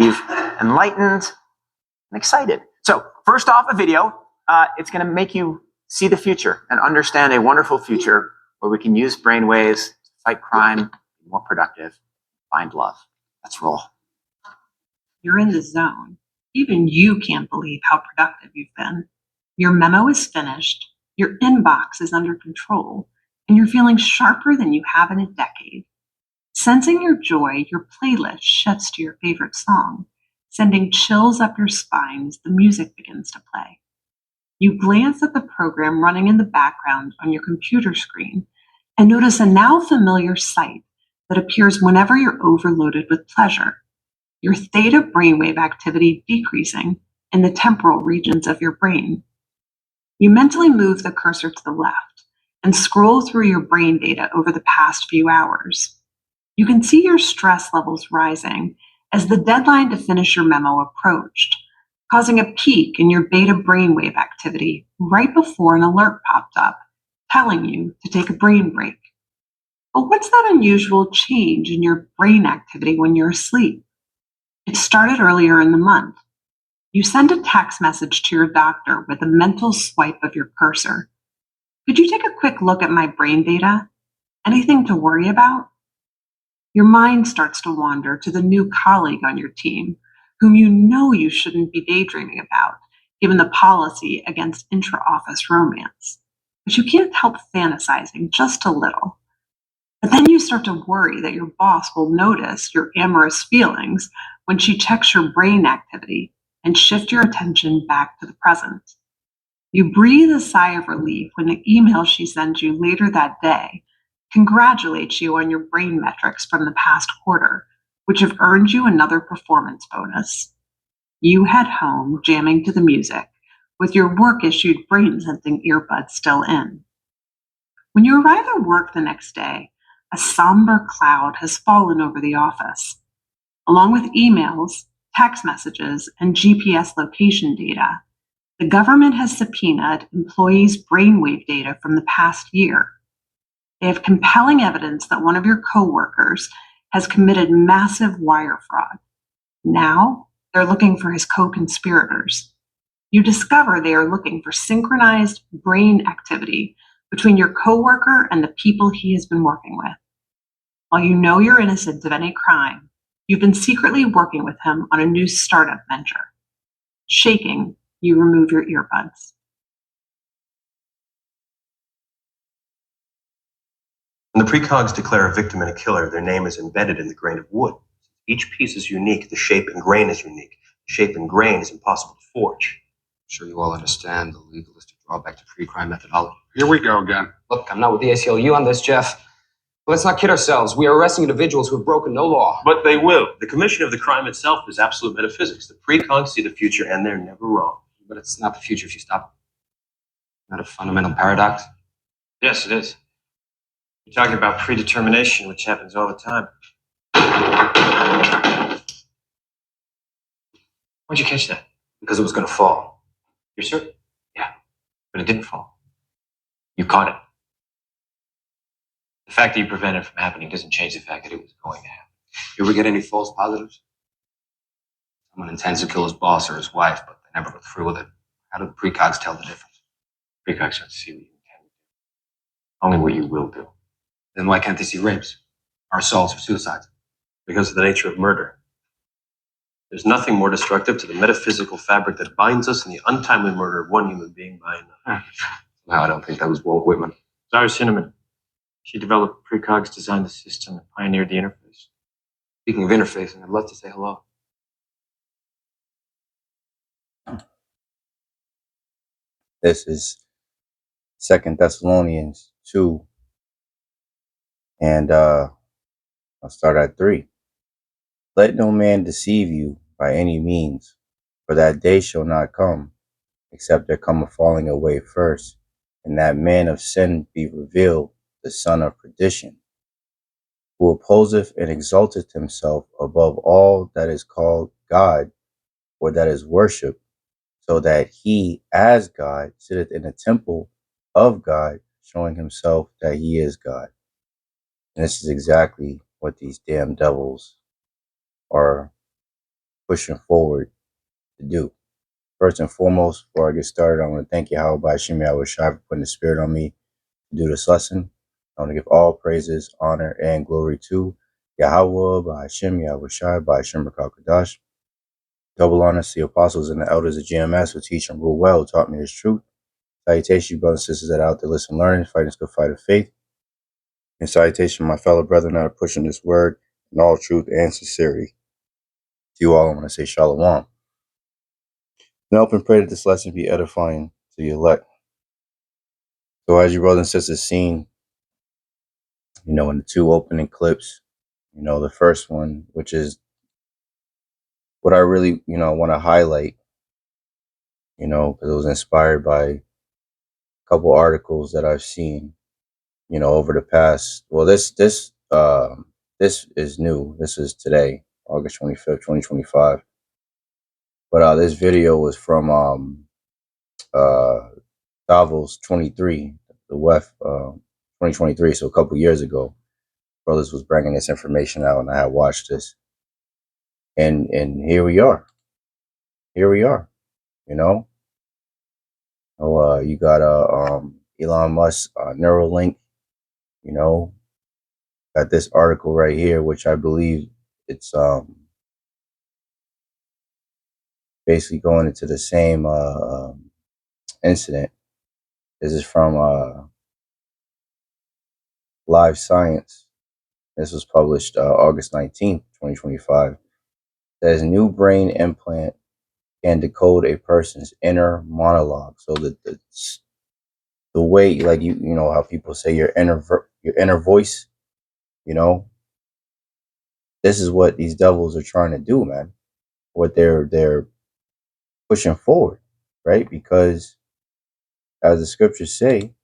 enlightened and excited. So first off, a video. It's going to make you see the future and understand a wonderful future where we can use brainwaves to fight crime, be more productive, find love. Let's roll. You're in the zone. Even you can't believe how productive you've been. Your memo is finished, your inbox is under control, and you're feeling sharper than you have in a decade. Sensing your joy, your playlist shifts to your favorite song, sending chills up your spine as the music begins to play. You glance at the program running in the background on your computer screen and notice a now familiar sight that appears whenever you're overloaded with pleasure. Your theta brainwave activity decreasing in the temporal regions of your brain. You mentally move the cursor to the left and scroll through your brain data over the past few hours. You can see your stress levels rising as the deadline to finish your memo approached, causing a peak in your beta brainwave activity right before an alert popped up, telling you to take a brain break. But what's that unusual change in your brain activity when you're asleep? It started earlier in the month. You send a text message to your doctor with a mental swipe of your cursor. Could you take a quick look at my brain data? Anything to worry about? Your mind starts to wander to the new colleague on your team, whom you know you shouldn't be daydreaming about, given the policy against intra-office romance. But you can't help fantasizing just a little. But then you start to worry that your boss will notice your amorous feelings when she checks your brain activity and shift your attention back to the present. You breathe a sigh of relief when the email she sends you later that day congratulates you on your brain metrics from the past quarter, which have earned you another performance bonus. You head home jamming to the music, with your work-issued brain-sensing earbuds still in. When you arrive at work the next day, a somber cloud has fallen over the office. Along with emails, text messages, and GPS location data, the government has subpoenaed employees' brainwave data from the past year. They have compelling evidence that one of your coworkers has committed massive wire fraud. Now, they're looking for his co-conspirators. You discover they are looking for synchronized brain activity between your coworker and the people he has been working with. While you know you're innocent of any crime, you've been secretly working with him on a new startup venture. Shaking, you remove your earbuds. When the precogs declare a victim and a killer, their name is embedded in the grain of wood. Each piece is unique. The shape and grain is unique. The shape and grain is impossible to forge. I'm sure you all understand the legalistic drawback to pre-crime methodology. Here we go again. Look, I'm not with the ACLU on this, Jeff. But let's not kid ourselves. We are arresting individuals who have broken no law. But they will. The commission of the crime itself is absolute metaphysics. The precogs see the future, and they're never wrong. But it's not the future if you stop. Not a fundamental paradox? Yes, it is. You're talking about predetermination, which happens all the time. Why'd you catch that? Because it was going to fall. You're certain? Yeah. But it didn't fall. You caught it. The fact that you prevented it from happening doesn't change the fact that it was going to happen. You ever get any false positives? Someone intends to kill his boss or his wife, but they never go through with it. How do the precogs tell the difference? Precogs don't see what you intend to do. Only what you will do. Then why can't they see rapes, or assaults, or suicides? Because of the nature of murder. There's nothing more destructive to the metaphysical fabric that binds us than the untimely murder of one human being by another. No, I don't think that was Walt Whitman. Zara Cinnamon. She developed precogs, designed the system, and pioneered the interface. Speaking of interfacing, I'd love to say hello. This is 2 Thessalonians 2, and I'll start at 3. Let no man deceive you by any means, for that day shall not come, except there come a falling away first, and that man of sin be revealed, the son of perdition, who opposeth and exalteth himself above all that is called God, or that is worshipped, so that he, as God, sitteth in the temple of God, showing himself that he is God. And this is exactly what these damn devils are pushing forward to do. First and foremost, before I get started, I want to thank Yahawah Bahasham Yahawashi for putting the spirit on me to do this lesson. I want to give all praises, honor, and glory to Yahawah Bahasham Yahawashi Bahasham Rakakadash. Double honor to the apostles and the elders of GMS who teach and rule well, who taught me this truth. Salutation, brothers and sisters that are out there listening, learning, fighting this good fight of faith. And salutation, my fellow brethren that are pushing this word in all truth and sincerity. To you all, I want to say shalom. And hope and pray that this lesson be edifying to the elect. So as you brothers and sisters seen, in the two opening clips, the first one, which is what I really, want to highlight, because it was inspired by a couple articles that I've seen, over the past. Well, this is new. This is today, August 25th, 2025. But this video was from Davos 23, the WEF 2023. So a couple years ago, brothers was bringing this information out, and I had watched this, and here we are. Here we are. You got Elon Musk, Neuralink. Got this article right here, which I believe it's basically going into the same incident. This is from Live Science. This was published August 19th, 2025. It says new brain implant can decode a person's inner monologue. So the way, like you know how people say your inner voice, this is what these devils are trying to do, man. What they're pushing forward, right? Because as the scriptures say,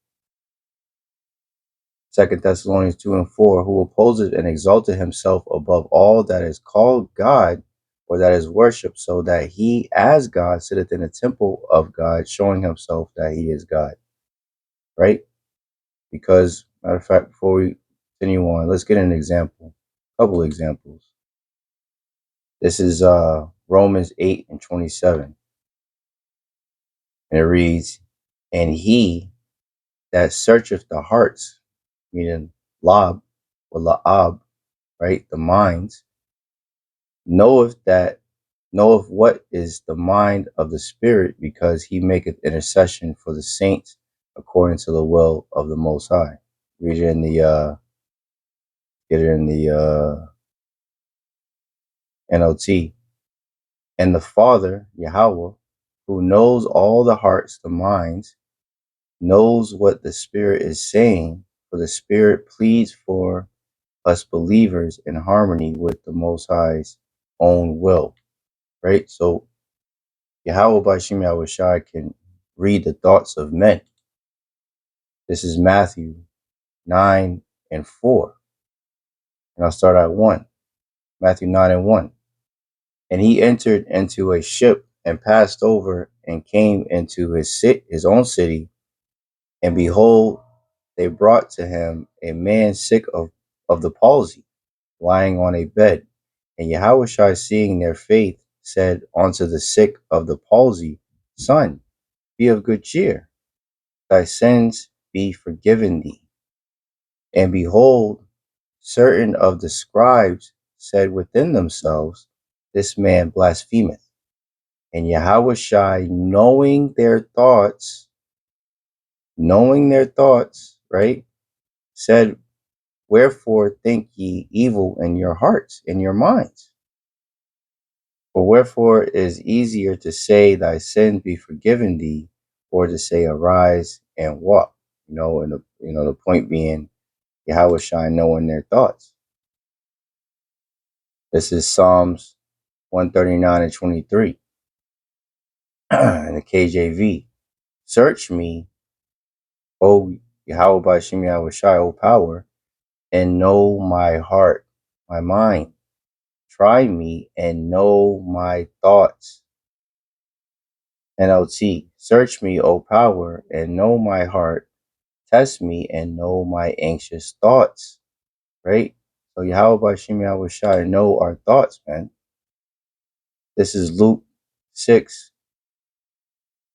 2 Thessalonians 2:4, who opposes and exalted himself above all that is called God or that is worshipped, so that he as God sitteth in the temple of God, showing himself that he is God. Right? Because, matter of fact, before we continue on, let's get an example. A couple examples. This is Romans 8:27. And it reads, and he that searcheth the hearts, meaning Lab or La'ab, right? The minds, knoweth what is the mind of the Spirit, because he maketh intercession for the saints according to the will of the Most High. Read it in the get it in the NLT. And the Father, Yahawah, who knows all the hearts, the minds, knows what the Spirit is saying, for the Spirit pleads for us believers in harmony with the Most High's own will. Right? So Yahawah Bahasham Yahawashi can read the thoughts of men. This is Matthew 9:4. And I'll start at 1. Matthew 9:1. And he entered into a ship and passed over and came into his own city. And behold, they brought to him a man sick of the palsy, lying on a bed. And Yahawashi, seeing their faith, said unto the sick of the palsy, Son, be of good cheer, thy sins be forgiven thee. And behold, certain of the scribes said within themselves, this man blasphemeth. And Yahawashi, knowing their thoughts, right, said, wherefore think ye evil in your hearts, in your minds? For wherefore it is easier to say thy sins be forgiven thee, or to say arise and walk. And the point being Yahawashi knowing their thoughts. This is Psalms 139:23 in the KJV. Search me, O Yahawah Bahasham Yahawashi, O power, and know my heart, my mind. Try me and know my thoughts. NLT. Search me, O power, and know my heart. Test me and know my anxious thoughts. Right? So Yahawah Bahasham Yahawashi know our thoughts, man. This is Luke 6,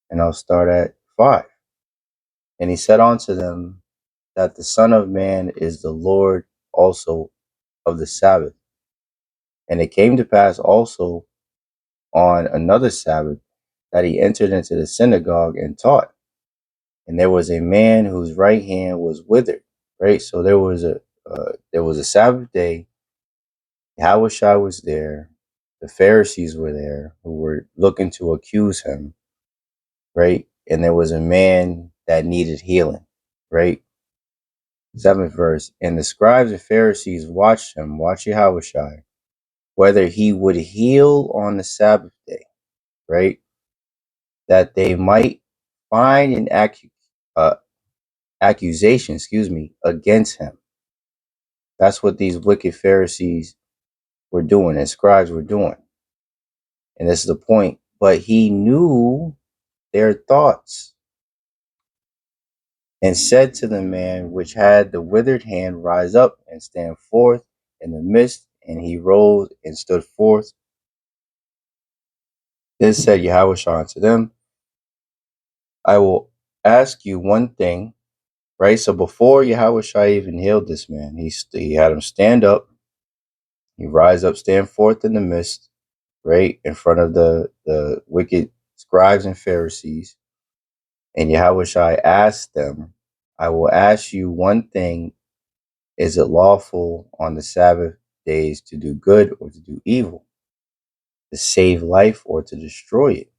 and I'll start at 5. And he said unto them that the Son of Man is the Lord also of the Sabbath. And it came to pass also on another Sabbath that he entered into the synagogue and taught. And there was a man whose right hand was withered. Right, so there was a Sabbath day. Yahawashi was there. The Pharisees were there who were looking to accuse him. Right, and there was a man that needed healing. Right, 7th verse. And the scribes and Pharisees watched him, watch Yahawashi, whether he would heal on the Sabbath day. Right, that they might find an accusation, against him. That's what these wicked Pharisees were doing and scribes were doing. And this is the point. But he knew their thoughts and said to the man which had the withered hand, rise up and stand forth in the midst. And he rose and stood forth. Then said Yahawashi unto them, I will ask you one thing. Right? So before Yahawashi even healed this man, he had him stand up. He rise up, stand forth in the midst, right, in front of the wicked scribes and Pharisees. And Yahawashi asked them, I will ask you one thing. Is it lawful on the Sabbath days to do good or to do evil, to save life or to destroy it?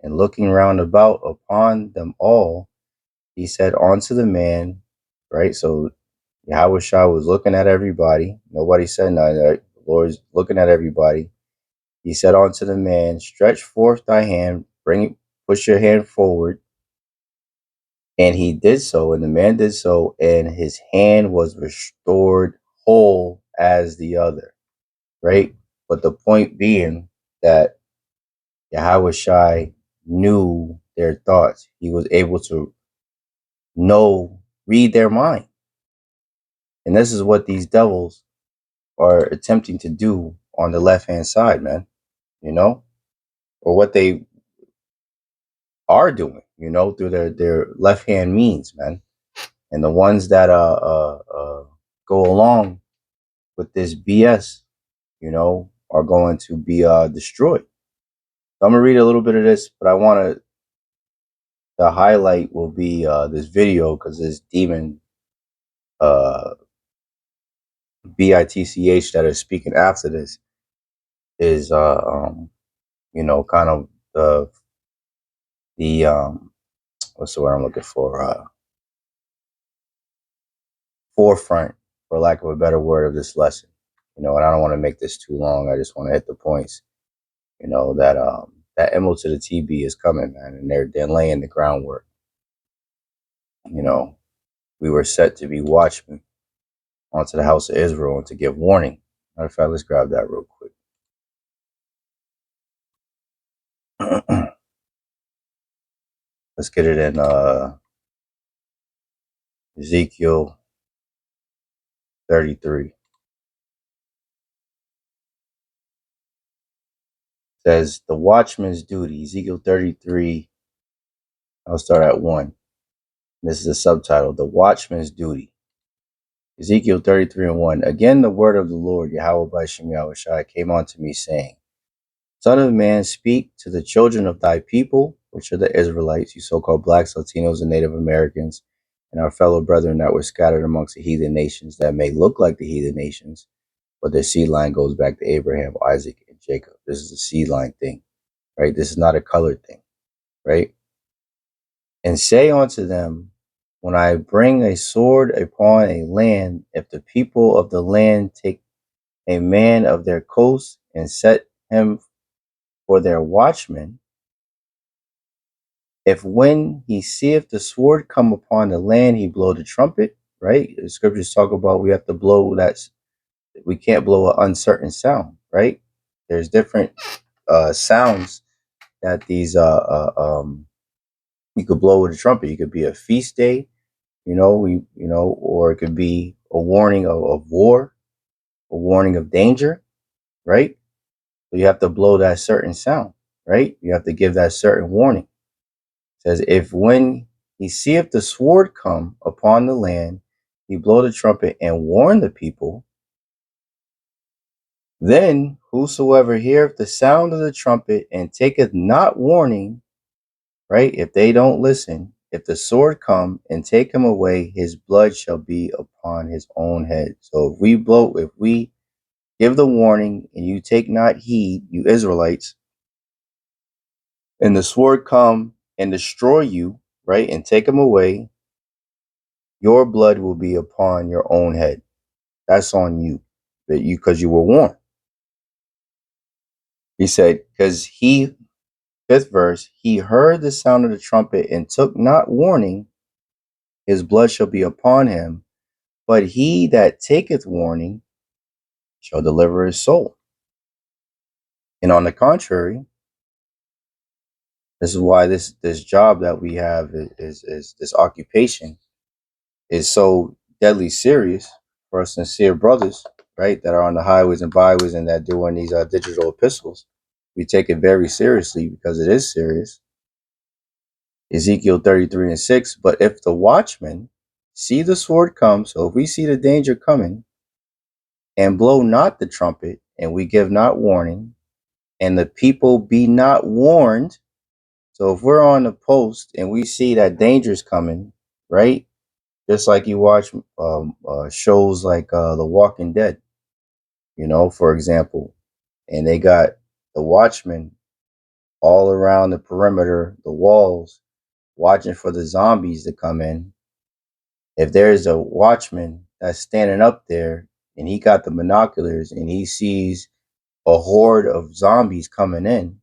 And looking round about upon them all, he said unto the man, right? So Yahawashi was looking at everybody. Nobody said nothing. Right? The Lord is looking at everybody. He said unto the man, stretch forth thy hand, push your hand forward. And he did so, and the man did so, and his hand was restored whole as the other. Right? But the point being that Yahawashi knew their thoughts. He was able to read their mind. And this is what these devils are attempting to do on the left-hand side, man. Or what they are doing, through their left-hand means, man. And the ones that go along with this BS, are going to be destroyed. So I'm gonna read a little bit of this, but I want the highlight will be this video, because this demon BITCH that is speaking after this is kind of the what's the word I'm looking for, forefront, for lack of a better word, of this lesson. And I don't want to make this too long. I just want to hit the points. That Motb to the TB is coming, man, and they're laying the groundwork. We were set to be watchmen onto the house of Israel and to give warning. Matter of fact, let's grab that real quick. Let's get it in Ezekiel 33. It says the watchman's duty. Ezekiel 33. I'll start at 1. This is a subtitle, the watchman's duty. Ezekiel 33 and 1. Again, the word of the Lord, Yahawah Bahasham Yahawashi, came unto me, saying, Son of man, speak to the children of thy people, which are the Israelites, you so-called blacks, Latinos, and Native Americans, and our fellow brethren that were scattered amongst the heathen nations that may look like the heathen nations, but their seed line goes back to Abraham, Isaac, and Jacob. This is a seed line thing, right? This is not a colored thing, right? And say unto them, when I bring a sword upon a land, if the people of the land take a man of their coast and set him for their watchman, if when he seeth the sword come upon the land, he blow the trumpet, right? The scriptures talk about we have to blow we can't blow an uncertain sound, right? There's different sounds that these you could blow with a trumpet. It could be a feast day, or it could be a warning of war, a warning of danger, right? So you have to blow that certain sound, right? You have to give that certain warning. It says, if when he seeth the sword come upon the land, he blow the trumpet and warn the people, then whosoever heareth the sound of the trumpet and taketh not warning, right? If they don't listen, if the sword come and take him away, his blood shall be upon his own head. So if we give the warning and you take not heed, you Israelites, and the sword come and destroy you, right, and take him away, your blood will be upon your own head. That's on you, because you were warned. He said, because he, fifth verse, he heard the sound of the trumpet and took not warning, his blood shall be upon him. But he that taketh warning shall deliver his soul. And on the contrary, this is why this job that we have is this occupation is so deadly serious for our sincere brothers, right, that are on the highways and byways and that doing these digital epistles. We take it very seriously because it is serious. Ezekiel 33:6. But if the watchman see the sword come, so if we see the danger coming, and blow not the trumpet, and we give not warning, and the people be not warned. So if we're on the post and we see that danger's coming, right? Just like you watch shows like The Walking Dead, for example, and they got the watchmen all around the perimeter, the walls, watching for the zombies to come in. If there's a watchman that's standing up there and he got the binoculars and he sees a horde of zombies coming in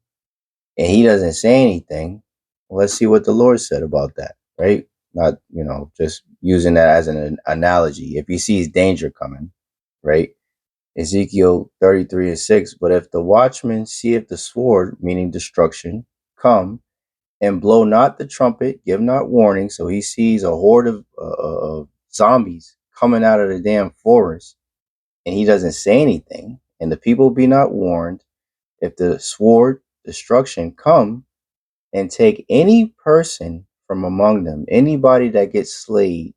and he doesn't say anything, well, let's see what the Lord said about that, right? Not, just using that as an analogy. If he sees danger coming, right? Ezekiel 33:6. But if the watchman seeth the sword, meaning destruction, come and blow not the trumpet, give not warning. So he sees a horde of zombies coming out of the damn forest and he doesn't say anything, and the people be not warned. If the sword, destruction, come and take any person from among them, anybody that gets slayed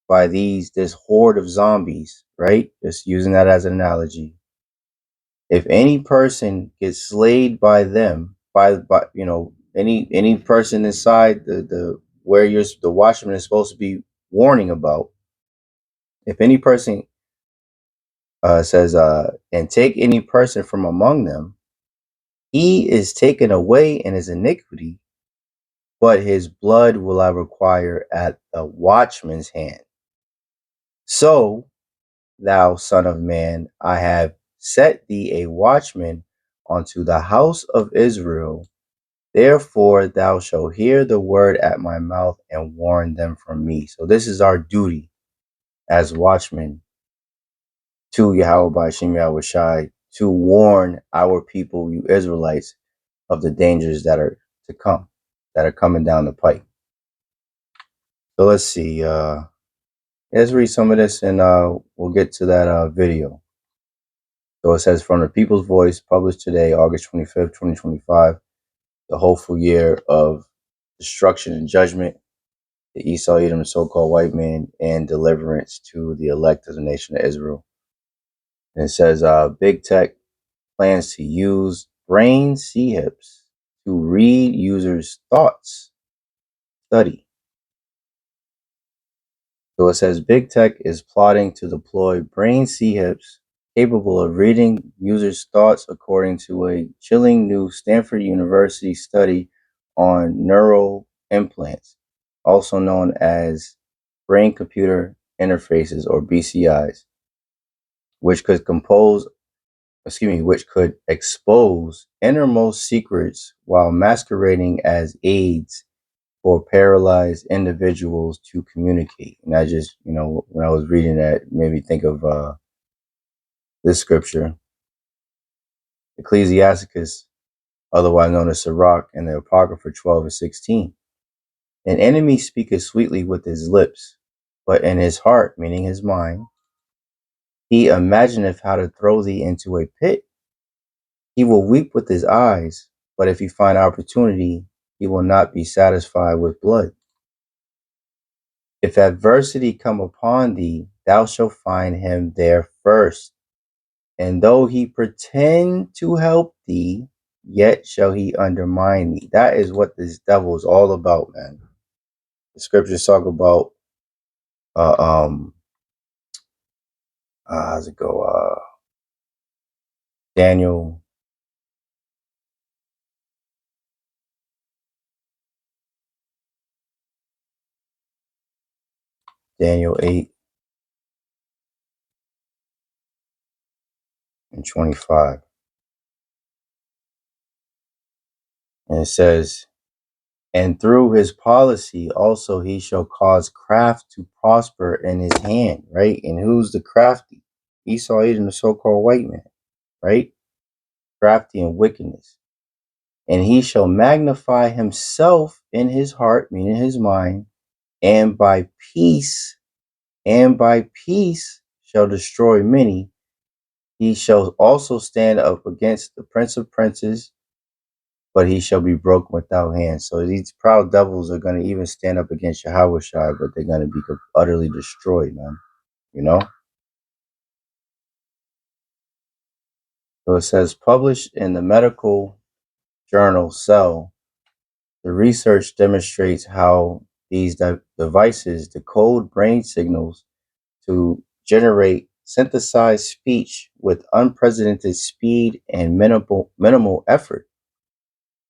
by this horde of zombies, right? Just using that as an analogy. If any person gets slayed by them, by any person inside the where the watchman is supposed to be warning about, if any person says and take any person from among them, he is taken away in his iniquity, but his blood will I require at the watchman's hand. So, thou son of man, I have set thee a watchman unto the house of Israel. Therefore thou shalt hear the word at my mouth and warn them from me. So this is our duty as watchmen to Yahawah Bahasham Yahawashi, to warn our people, you Israelites, of the dangers that are to come, that are coming down the pike. So let's see. Let's read some of this and we'll get to that video. So it says, from the People's Voice, published today, August 25th, 2025, the hopeful year of destruction and judgment, the Esau, Edom, the so-called white man, and deliverance to the elect of the nation of Israel. And it says, big tech plans to use brain CHIPs to read users' thoughts. Study. So it says big tech is plotting to deploy brain CHIPs capable of reading users' thoughts, according to a chilling new Stanford University study on neural implants, also known as brain-computer interfaces or BCIs, which could expose innermost secrets while masquerading as aids for paralyzed individuals to communicate. And I just, when I was reading that, it made me think of this scripture, Ecclesiasticus, otherwise known as Sirach, and the Apocrypha 12:16. An enemy speaketh sweetly with his lips, but in his heart, meaning his mind, he imagineth how to throw thee into a pit. He will weep with his eyes, but if he find opportunity, he will not be satisfied with blood. If adversity come upon thee, thou shalt find him there first. And though he pretend to help thee, yet shall he undermine thee. That is what this devil is all about, man. The scriptures talk about uh um how's it go? Daniel Daniel 8:25. And it says, and through his policy also he shall cause craft to prosper in his hand, right? And who's the crafty? Esau, even the so-called white man, right? Crafty and wickedness. And he shall magnify himself in his heart, meaning his mind, and by peace shall destroy many. He shall also stand up against the prince of princes, but he shall be broken without hands. So these proud devils are going to even stand up against Yahawashi, but they're going to be utterly destroyed, man. You know? So it says, published in the medical journal Cell, the research demonstrates how these devices decode brain signals to generate synthesized speech with unprecedented speed and minimal effort,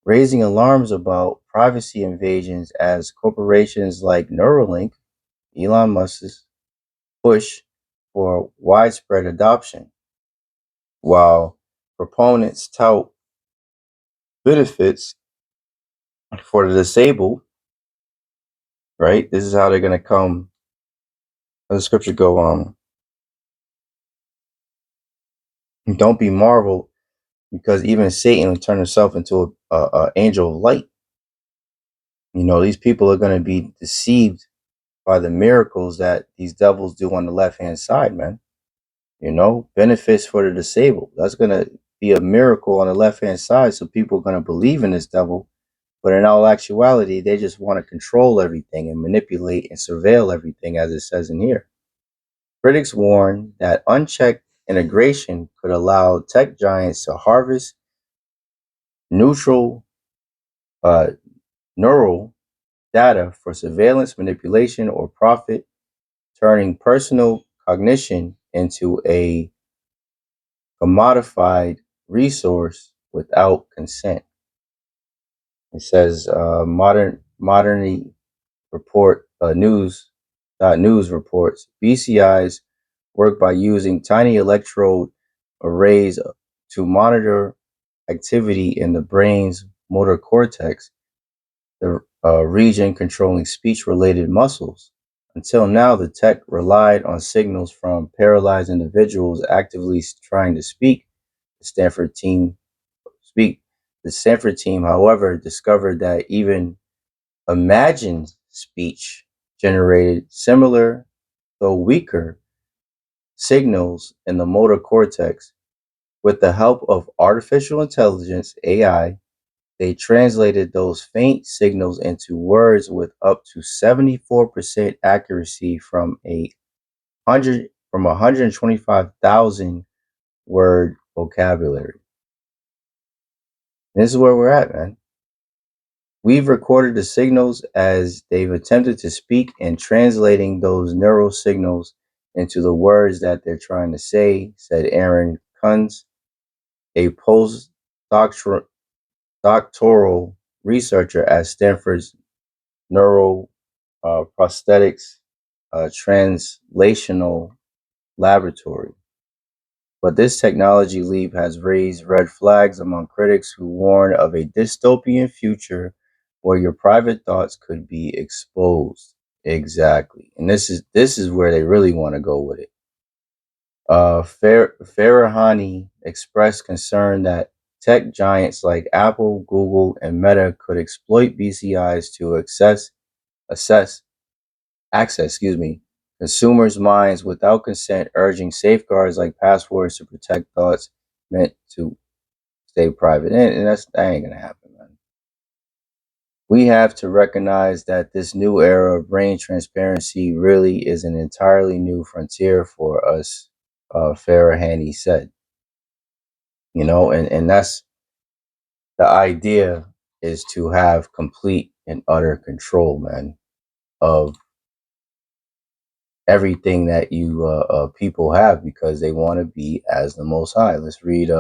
raising alarms about privacy invasions as corporations like Neuralink, Elon Musk's push for widespread adoption, while proponents tout benefits for the disabled, right? This is how they're going to come. The scripture go on. Don't be marveled, because even Satan will turn himself into a angel of light. You know, these people are going to be deceived by the miracles that these devils do on the left-hand side, man. You know, benefits for the disabled. That's going to be a miracle on the left-hand side. So people are going to believe in this devil. But in all actuality, they just want to control everything and manipulate and surveil everything, as it says in here. Critics warn that unchecked integration could allow tech giants to harvest neutral neural data for surveillance, manipulation, or profit, turning personal cognition into a commodified resource without consent. It says modernity report news reports BCIs work by using tiny electrode arrays to monitor activity in the brain's motor cortex, the region controlling speech-related muscles. Until now, the tech relied on signals from paralyzed individuals actively trying to speak. The Stanford team, however, discovered that even imagined speech generated similar, though weaker, signals in the motor cortex. With the help of artificial intelligence, AI, they translated those faint signals into words with up to 74% accuracy from 125,000 word vocabulary. And this is where we're at, man. We've recorded the signals as they've attempted to speak and translating those neural signals into the words that they're trying to say, said Aaron Kunz, a postdoctoral researcher at Stanford's Neural Prosthetics Translational Laboratory. But this technology leap has raised red flags among critics who warn of a dystopian future where your private thoughts could be exposed. Exactly. And this is where they really want to go with it. Farahani expressed concern that tech giants like Apple, Google, and Meta could exploit BCIs to access consumers' minds without consent, urging safeguards like passwords to protect thoughts meant to stay private. And that ain't gonna happen, man. We have to recognize that this new era of brain transparency really is an entirely new frontier for us, Farahani said. You know, and that's the idea, is to have complete and utter control, man, of everything that you people have, because they want to be as the Most High. Let's read see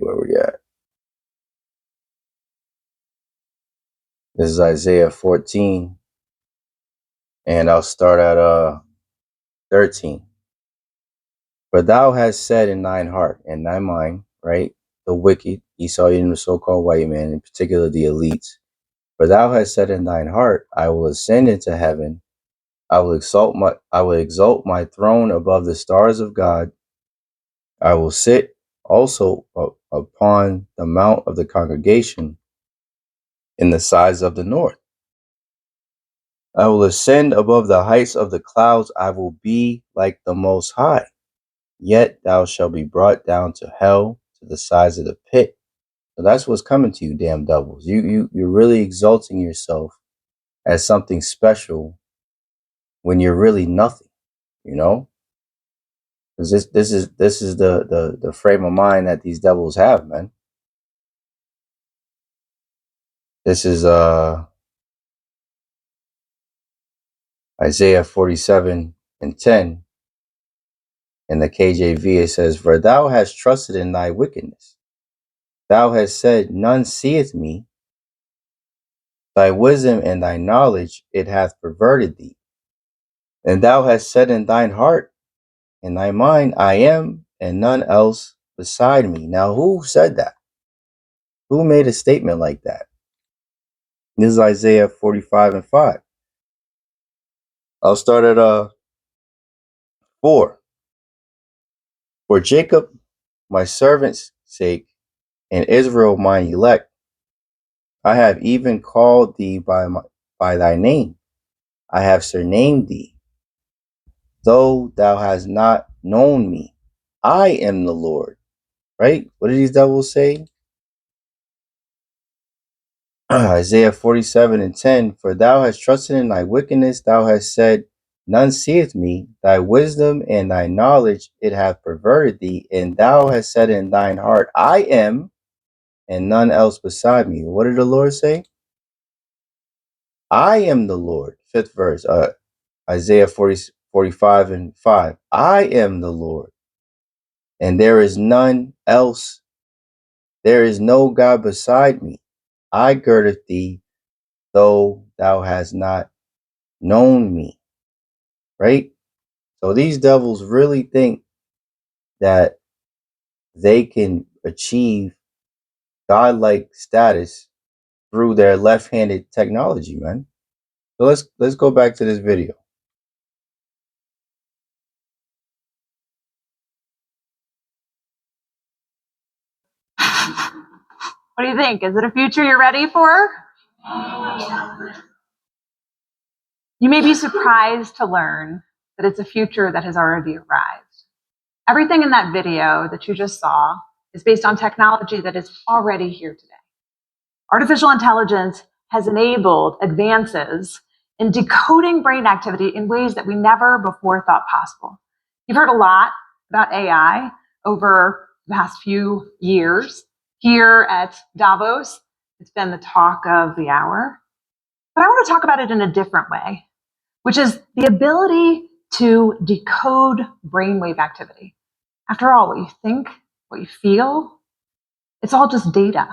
where we at. This is Isaiah 14, and I'll start at 13. For thou hast said in thine heart and thy mind, right? The wicked, Esau, even the so-called white man, in particular the elites. For thou hast said in thine heart, I will ascend into heaven. I will exalt my throne above the stars of God. I will sit also upon the mount of the congregation in the sides of the north. I will ascend above the heights of the clouds. I will be like the Most High. Yet thou shalt be brought down to hell, to the sides of the pit. So that's what's coming to you, damn devils. You're really exalting yourself as something special when you're really nothing, you know? Because this is the frame of mind that these devils have, man. This is Isaiah 47:10. In the KJV, it says, For thou hast trusted in thy wickedness. Thou hast said, None seeth me. Thy wisdom and thy knowledge, it hath perverted thee. And thou hast said in thine heart, in thy mind, I am, and none else beside me. Now, who said that? Who made a statement like that? This is Isaiah 45:5. I'll start at 4. For Jacob, my servant's sake, and Israel, mine elect, I have even called thee by thy name. I have surnamed thee, though thou hast not known me. I am the Lord. Right? What did these devils say? Isaiah 47:10. For thou hast trusted in thy wickedness, thou hast said, None seeth me. Thy wisdom and thy knowledge, it hath perverted thee. And thou hast said in thine heart, I am, and none else beside me. What did the Lord say? I am the Lord. Fifth verse, Isaiah 45:5. I am the Lord, and there is none else. There is no God beside me. I girded thee, though thou hast not known me. Right? So these devils really think that they can achieve godlike status through their left-handed technology, man. So let's go back to this video. What do you think? Is it a future you're ready for? You may be surprised to learn that it's a future that has already arrived. Everything in that video that you just saw is based on technology that is already here today. Artificial intelligence has enabled advances in decoding brain activity in ways that we never before thought possible. You've heard a lot about AI over the past few years. Here at Davos, it's been the talk of the hour. But I want to talk about it in a different way, which is the ability to decode brainwave activity. After all, what you think, what you feel, it's all just data.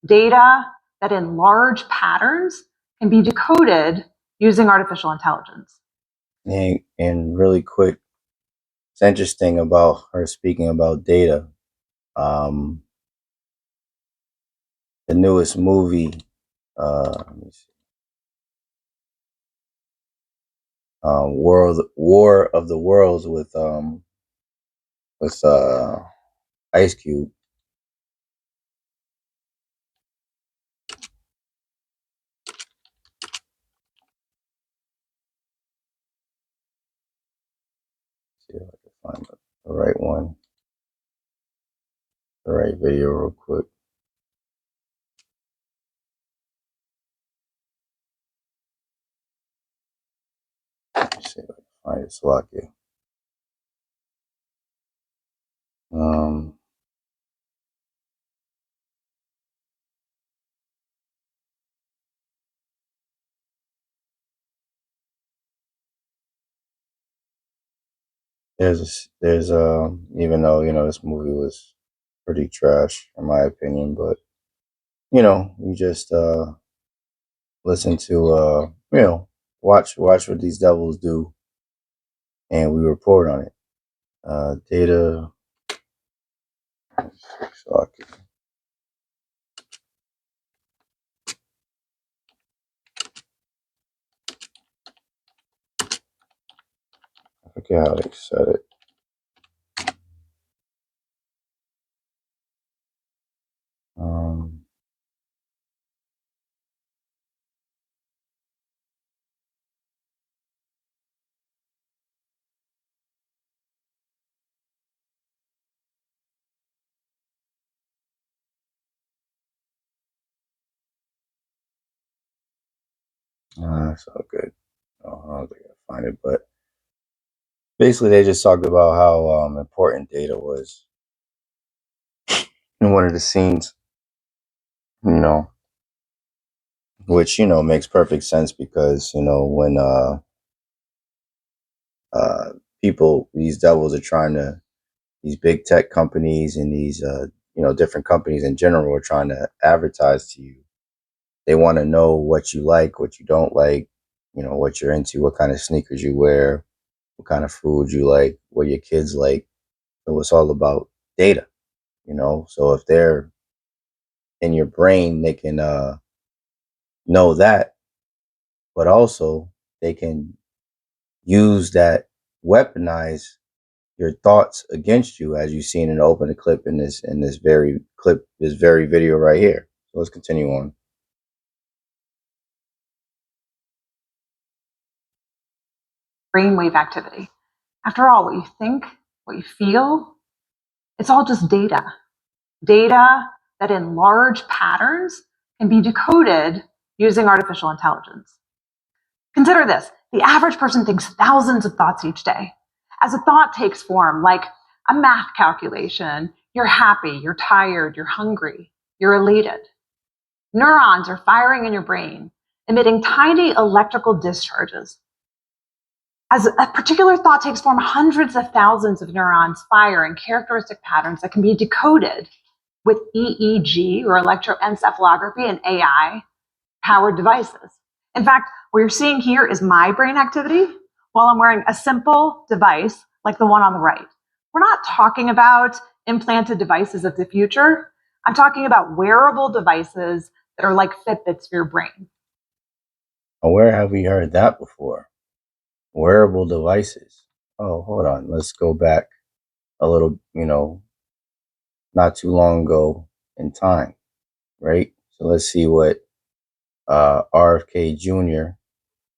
Data that in large patterns can be decoded using artificial intelligence. And really quick, it's interesting about her speaking about data. The newest movie, let me see, War of the Worlds with Ice Cube. See if I can find the right one. the right video real quick. Let's see if I can find it. Slocky. There's even though, you know, this movie was pretty trash in my opinion, but you know, you just listen to you know, watch what these devils do, and we report on it. Data. Slocky. I forget how they said it. It's all good. Oh, I don't think I can find it, but basically they just talked about how important data was in one of the scenes, you know, which, you know, makes perfect sense because, you know, when people, these devils are trying to, these big tech companies and these, you know, different companies in general are trying to advertise to you. They want to know what you like, what you don't like, you know, what you're into, what kind of sneakers you wear, what kind of food you like, what your kids like. So it's all about data, you know. So if they're in your brain, they can know that, but also they can use that, weaponize your thoughts against you, as you seen in the open clip in this very video right here. So let's continue on. Brainwave activity. After all, what you think, what you feel, it's all just data. Data that in large patterns can be decoded using artificial intelligence. Consider this. The average person thinks thousands of thoughts each day. As a thought takes form, like a math calculation, you're happy, you're tired, you're hungry, you're elated. Neurons are firing in your brain, emitting tiny electrical discharges. As a particular thought takes form, hundreds of thousands of neurons fire in characteristic patterns that can be decoded with EEG, or electroencephalography, and AI-powered devices. In fact, what you're seeing here is my brain activity while I'm wearing a simple device like the one on the right. We're not talking about implanted devices of the future. I'm talking about wearable devices that are like Fitbits for your brain. Where have we heard that before? Wearable devices. Oh, hold on. Let's go back a little, you know, not too long ago in time, right? So let's see what RFK Jr.,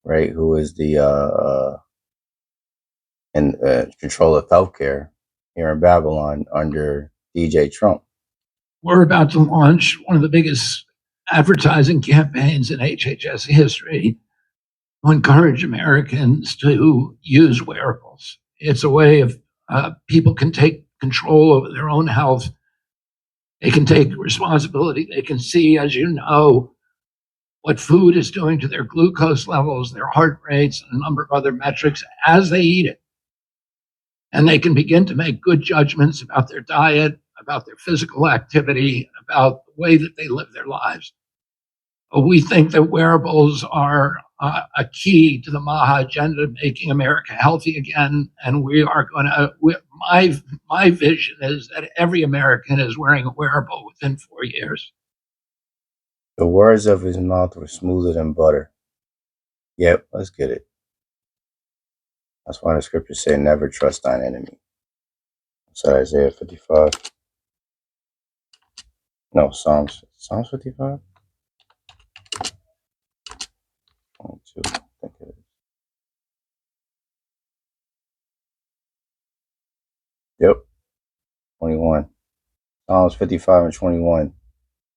right, who is the in control of healthcare here in Babylon under DJ Trump. We're about to launch one of the biggest advertising campaigns in HHS history to encourage Americans to use wearables. It's a way of people can take control over their own health. They can take responsibility. They can see, as you know, what food is doing to their glucose levels, their heart rates, and a number of other metrics as they eat it. And they can begin to make good judgments about their diet, about their physical activity, about the way that they live their lives. We think that wearables are a key to the MAHA agenda, making America healthy again. And we are going to, my vision is that every American is wearing a wearable within 4 years. The words of his mouth were smoother than butter. Yep, let's get it. That's why the scriptures say, never trust thine enemy. Is that Isaiah 55? No, Psalms 55? 22, I think it is. Yep, 21. Psalms 55:21.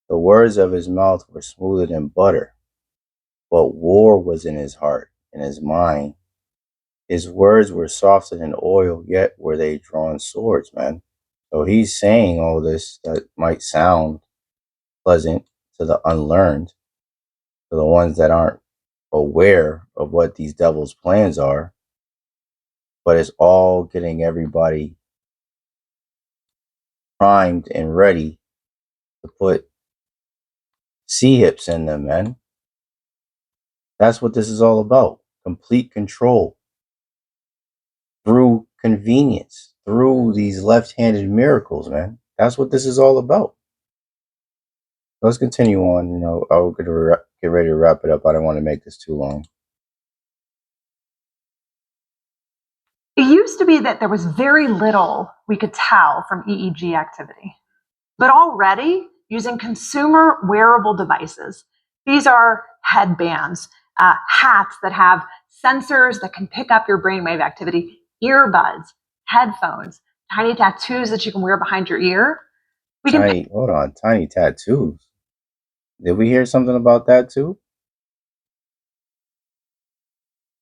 The words of his mouth were smoother than butter, but war was in his heart and his mind. His words were softer than oil, yet were they drawn swords, man. So he's saying all this that might sound pleasant to the unlearned, to the ones that aren't aware of what these devils' plans are, but it's all getting everybody primed and ready to put C-hips in them, man. That's what this is all about. Complete control through convenience, through these left-handed miracles, man. That's what this is all about. Let's continue on. I'll get ready to wrap it up. I don't want to make this too long. It used to be that there was very little we could tell from EEG activity. But already, using consumer wearable devices, these are headbands, hats that have sensors that can pick up your brainwave activity, earbuds, headphones, tiny tattoos that you can wear behind your ear. Tiny tattoos. Did we hear something about that too?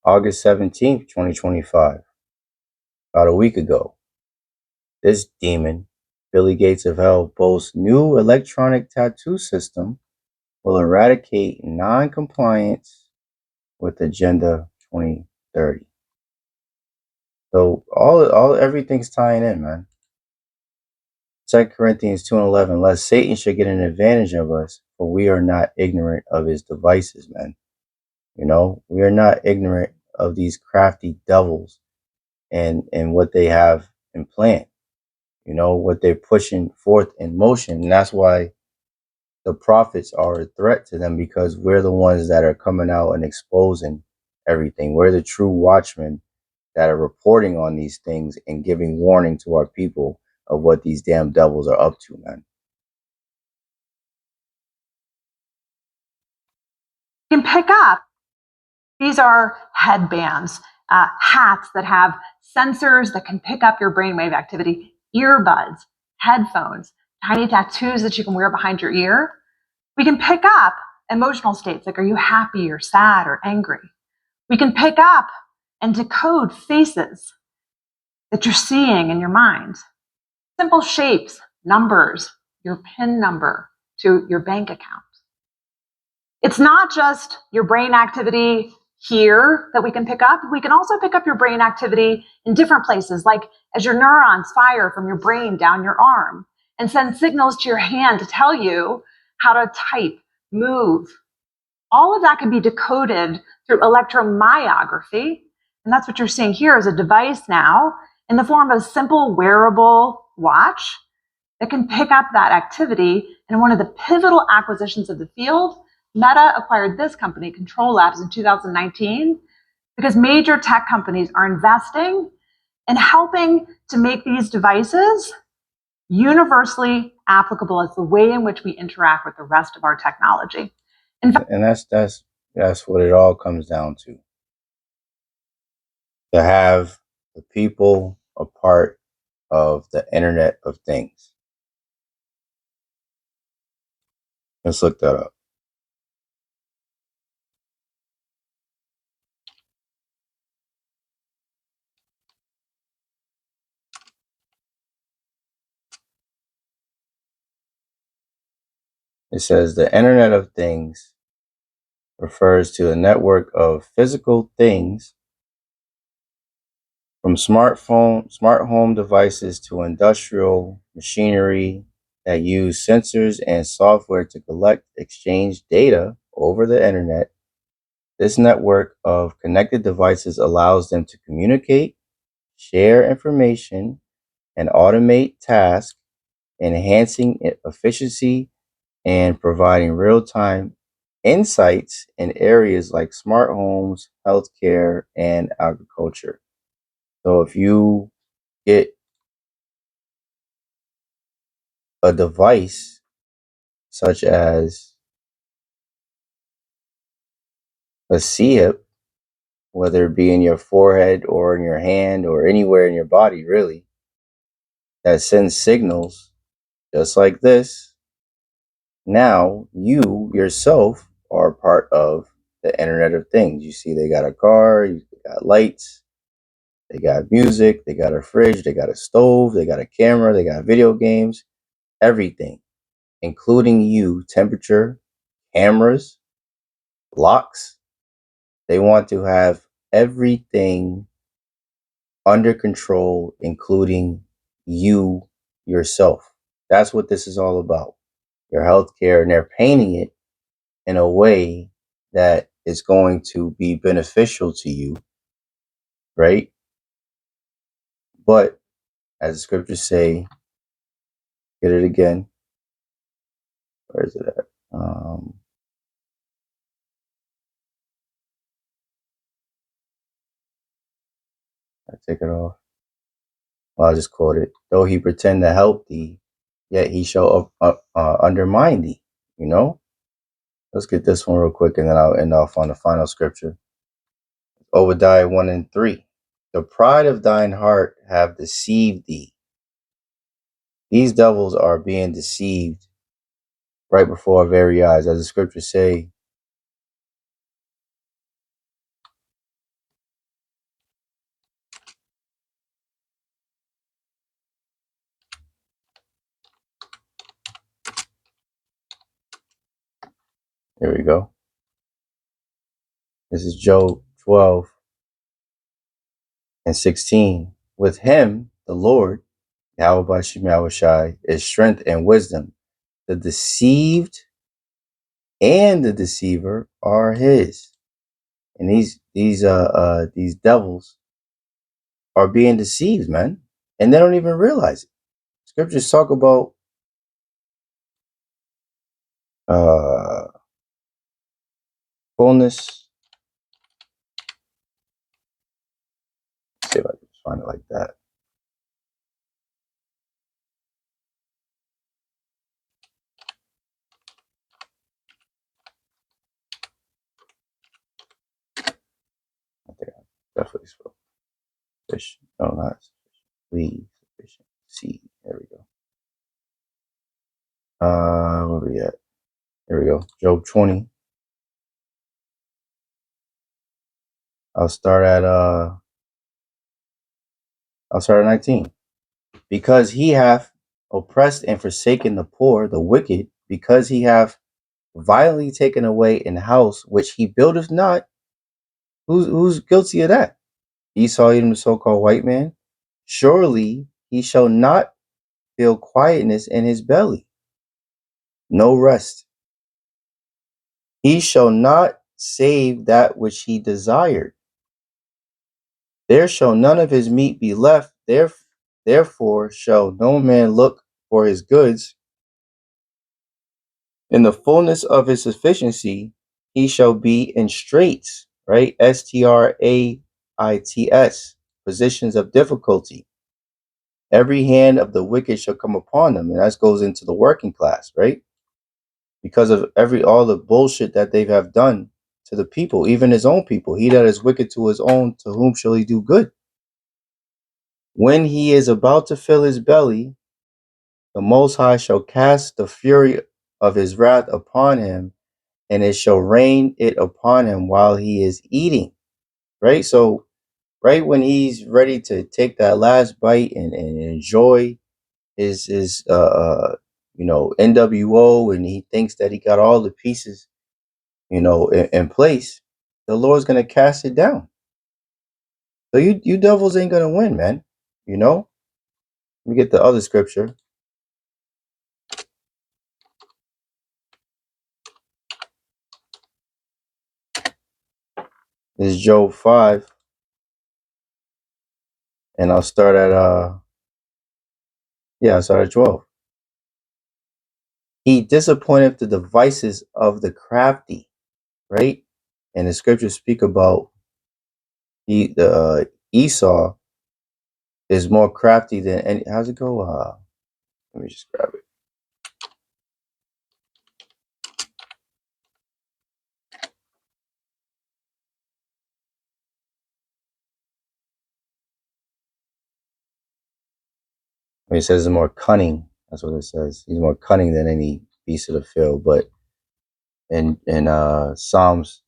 August 17th, 2025. About a week ago. This demon, Billy Gates of Hell, boasts new electronic tattoo system will eradicate non-compliance with Agenda 2030. So everything's tying in, man. 2 Corinthians 2:11, lest Satan should get an advantage of us, for we are not ignorant of his devices, man. We are not ignorant of these crafty devils and what they have in plan. What they're pushing forth in motion. And that's why the prophets are a threat to them, because we're the ones that are coming out and exposing everything. We're the true watchmen that are reporting on these things and giving warning to our people of what these damn devils are up to, man. You can pick up. These are headbands, hats that have sensors that can pick up your brainwave activity, earbuds, headphones, tiny tattoos that you can wear behind your ear. We can pick up emotional states like, are you happy or sad or angry? We can pick up and decode faces that you're seeing in your mind. Simple shapes, numbers, your PIN number to your bank account. It's not just your brain activity here that we can pick up. We can also pick up your brain activity in different places, like as your neurons fire from your brain down your arm and send signals to your hand to tell you how to type, move. All of that can be decoded through electromyography. And that's what you're seeing here is a device now in the form of a simple wearable watch that can pick up that activity. And one of the pivotal acquisitions of the field, Meta acquired this company, Control Labs, in 2019, because major tech companies are investing in helping to make these devices universally applicable as the way in which we interact with the rest of our technology. And that's what it all comes down to. To have the people a part of the Internet of Things. Let's look that up. It says the Internet of Things refers to a network of physical things, from smart home devices to industrial machinery that use sensors and software to collect, exchange data over the internet. This network of connected devices allows them to communicate, share information, and automate tasks, enhancing efficiency and providing real-time insights in areas like smart homes, healthcare, and agriculture. So if you get a device such as a C-hip, whether it be in your forehead or in your hand or anywhere in your body, really, that sends signals just like this, now you yourself are part of the Internet of Things. You see, they got a car, they got lights, they got music, they got a fridge, they got a stove, they got a camera, they got video games, everything, including you, temperature, cameras, locks. They want to have everything under control, including you yourself. That's what this is all about. Your healthcare, and they're painting it in a way that is going to be beneficial to you, right? But as the scriptures say, get it again. Where is it at? I take it off. Well, I'll just quote it. Though he pretend to help thee, yet he shall undermine thee. You know? Let's get this one real quick, and then I'll end off on the final scripture. Obadiah 1:3. The pride of thine heart have deceived thee. These devils are being deceived right before our very eyes. As the scriptures say, here we go. This is Job 12:16. With him, the Lord, Yahawashi, is strength and wisdom. The deceived and the deceiver are his. And these devils are being deceived, man. And they don't even realize it. Scriptures talk about fullness. Let's see if I can find it like that. I think I definitely spoke. Fish. No, not sufficient. Please, sufficient. See. There we go. Where we at? Here we go. Job 20. I'll start at 19. Because he hath oppressed and forsaken the poor, the wicked, because he hath violently taken away an house which he buildeth not. Who's guilty of that? Esau, even the so-called white man. Surely he shall not feel quietness in his belly, no rest. He shall not save that which he desired. There shall none of his meat be left. Therefore shall no man look for his goods. In the fullness of his sufficiency, he shall be in straits, right? Straits, positions of difficulty. Every hand of the wicked shall come upon them. And that goes into the working class, right? Because of all the bullshit that they have done to the people, even his own people. He that is wicked to his own, to whom shall he do good? When he is about to fill his belly, the Most High shall cast the fury of his wrath upon him, and it shall rain it upon him while he is eating. Right? So, right when he's ready to take that last bite and enjoy his NWO, and he thinks that he got all the pieces, in place, the Lord's gonna cast it down. So you devils ain't gonna win, man. Let me get the other scripture. This is Job 5, and I'll start at I'll start at 12. He disappointeth the devices of the crafty, right? And the scriptures speak about Esau is more crafty than any. How's it go? Let me just grab it. It says more cunning. That's what it says. He's more cunning than any beast of the field. But in Psalms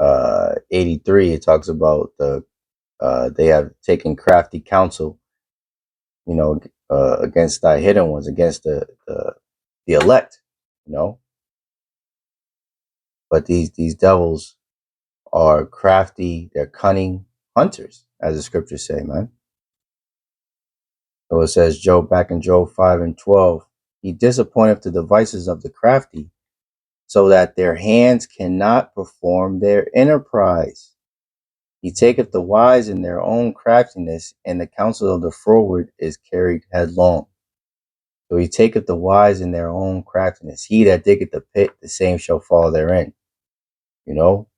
83, it talks about they have taken crafty counsel, against thy hidden ones, against the elect, you know. But these devils are crafty, they're cunning hunters, as the scriptures say, man. So it says, back in Job 5:12, he disappointeth the devices of the crafty, so that their hands cannot perform their enterprise. He taketh the wise in their own craftiness, and the counsel of the froward is carried headlong. So he taketh the wise in their own craftiness. He that diggeth the pit, the same shall fall therein. You know?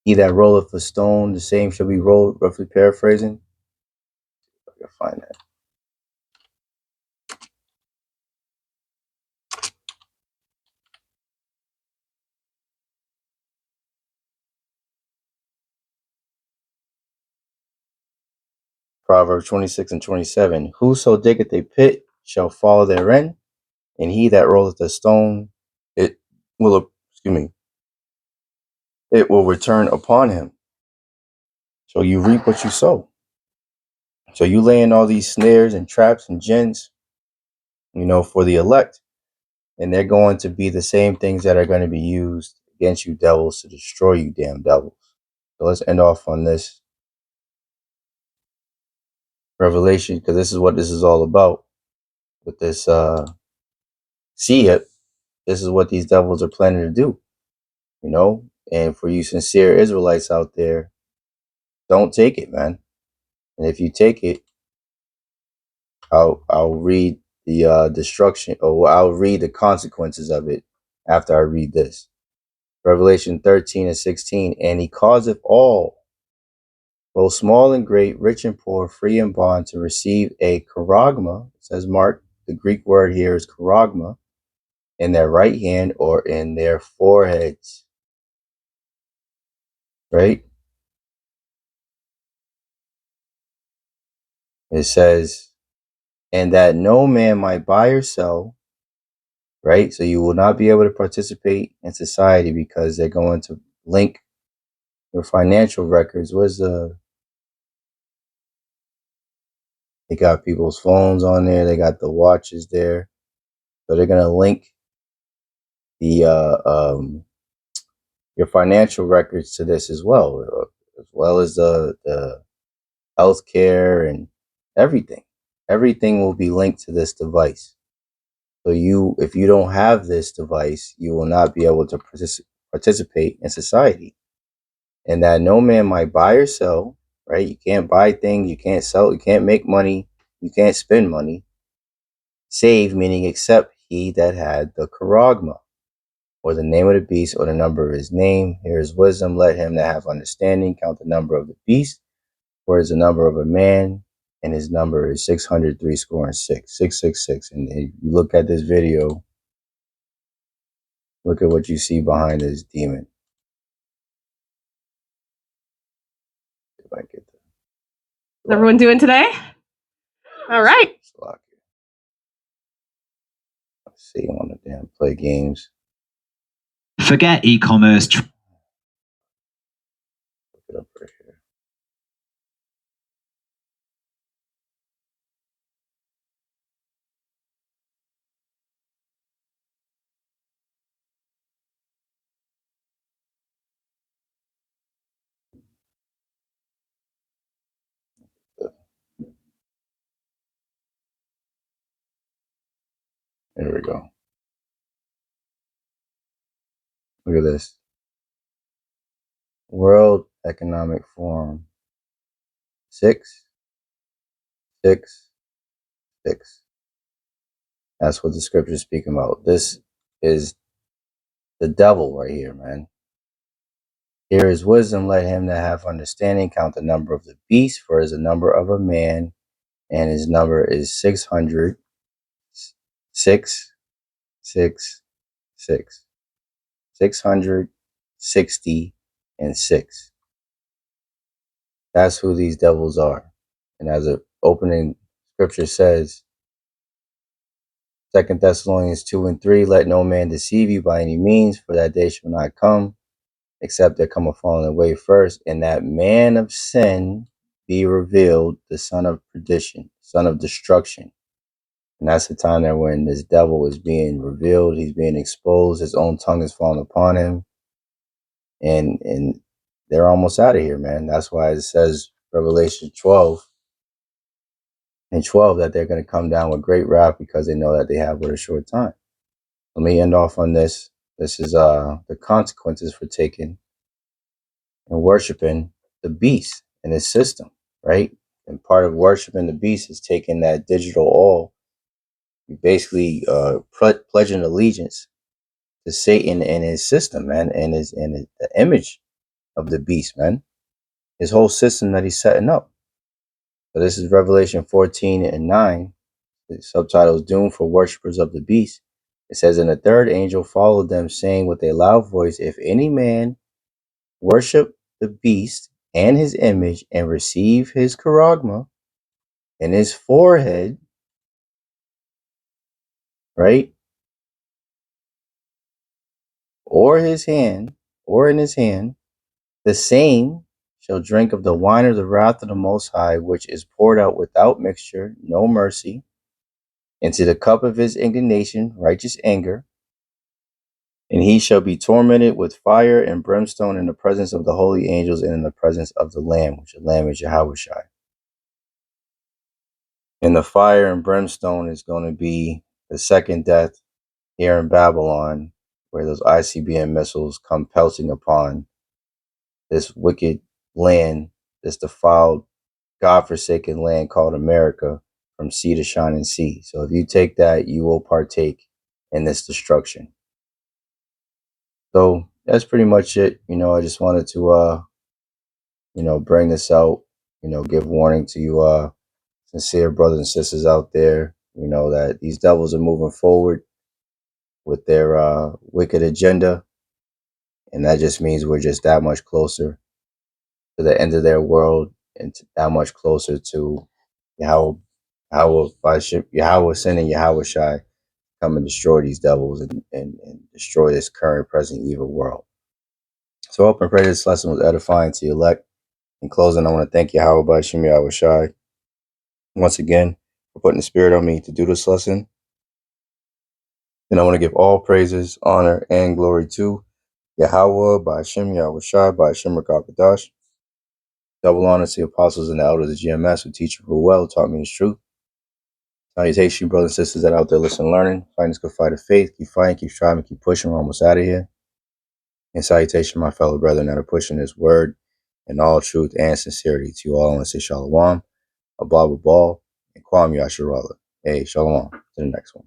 He that rolleth a stone, the same shall be rolled, roughly paraphrasing. I can find that. Proverbs 26:27. Whoso diggeth a pit shall fall therein, and he that rolleth a stone, it will return upon him. So you reap what you sow. So you lay in all these snares and traps and gins, for the elect. And they're going to be the same things that are going to be used against you devils to destroy you damn devils. So let's end off on this revelation, because this is what this is all about. With this see it, this is what these devils are planning to do, and for you sincere Israelites out there, don't take it, man. And if you take it, I'll read the destruction, or I'll read the consequences of it after I read this. Revelation 13:16. And he causeth all, both small and great, rich and poor, free and bond, to receive a charagma, says Mark. The Greek word here is charagma, in their right hand or in their foreheads. Right? It says, and that no man might buy or sell, right? So you will not be able to participate in society because they're going to link your financial records. They got people's phones on there, they got the watches there. So they're gonna link the your financial records to this as well as the healthcare and everything. Everything will be linked to this device. So if you don't have this device, you will not be able to participate in society. And that no man might buy or sell, right? You can't buy things, you can't sell, you can't make money, you can't spend money, save, meaning except he that had the charagma, or the name of the beast, or the number of his name. Here is wisdom, let him that have understanding count the number of the beast, for it is the number of a man, and his number is 603 score and 666. And if you look at this video, look at what you see behind this demon. If I get the What's everyone doing today? All right. Let's see, I want to damn play games. Forget e-commerce. Look it up right here. There we go. Look at this. World Economic Forum. 666. That's what the scripture is speaking about. This is the devil right here, man. Here is wisdom, let him that have understanding count the number of the beast, for it is the number of a man, and his number is 600. 666. 660 and 6. That's who these devils are. And as the opening scripture says, 2 Thessalonians 2 and 3, let no man deceive you by any means, for that day shall not come, except there come a falling away first, and that man of sin be revealed, the son of perdition, son of destruction. And that's the time that when this devil is being revealed, he's being exposed, his own tongue is falling upon him, and they're almost out of here, man. That's why it says Revelation 12 and 12 that they're going to come down with great wrath because they know that they have but a short time. Let me end off on this. This is the consequences for taking and worshiping the beast and his system, right? And part of worshiping the beast is taking that digital oil, you basically pledging allegiance to Satan and his system, man, and the image of the beast, man. His whole system that he's setting up. So this is Revelation 14 and 9. The subtitle is Doom for Worshippers of the Beast. It says, and the third angel followed them, saying with a loud voice, if any man worship the beast and his image and receive his charagma in his forehead, right, or his hand, or in his hand, the same shall drink of the wine of the wrath of the Most High, which is poured out without mixture, no mercy, into the cup of his indignation, righteous anger. And he shall be tormented with fire and brimstone in the presence of the holy angels and in the presence of the Lamb, which the Lamb is Yahawashi. And the fire and brimstone is going to be the second death here in Babylon, where those ICBM missiles come pelting upon this wicked land, this defiled, godforsaken land called America, from sea to shining sea. So if you take that, you will partake in this destruction. So that's pretty much it. I just wanted to, bring this out, give warning to you, sincere brothers and sisters out there, that these devils are moving forward with their wicked agenda. And that just means we're just that much closer to the end of their world and that much closer to Yahawah sin and Yahawashi come and destroy these devils and destroy this current present evil world. So I hope and pray this lesson was edifying to your elect. In closing, I want to thank Yahawah Bahasham Yahawashi once again for putting the spirit on me to do this lesson. And I want to give all praises, honor, and glory to Yahawah Bahasham Yahawashi Bahasham Rakakadash. Double honor to the apostles and the elders of GMS who teach and rule well, taught me the truth. Salutations, brothers and sisters that are out there listening, learning, fighting this good fight of faith. Keep fighting, keep striving, keep pushing. We're almost out of here. And salutation, my fellow brethren that are pushing this word in all truth and sincerity. To you all, I want to say shalom, abba, and Kwam Yasharallah. Hey, shalom. To the next one.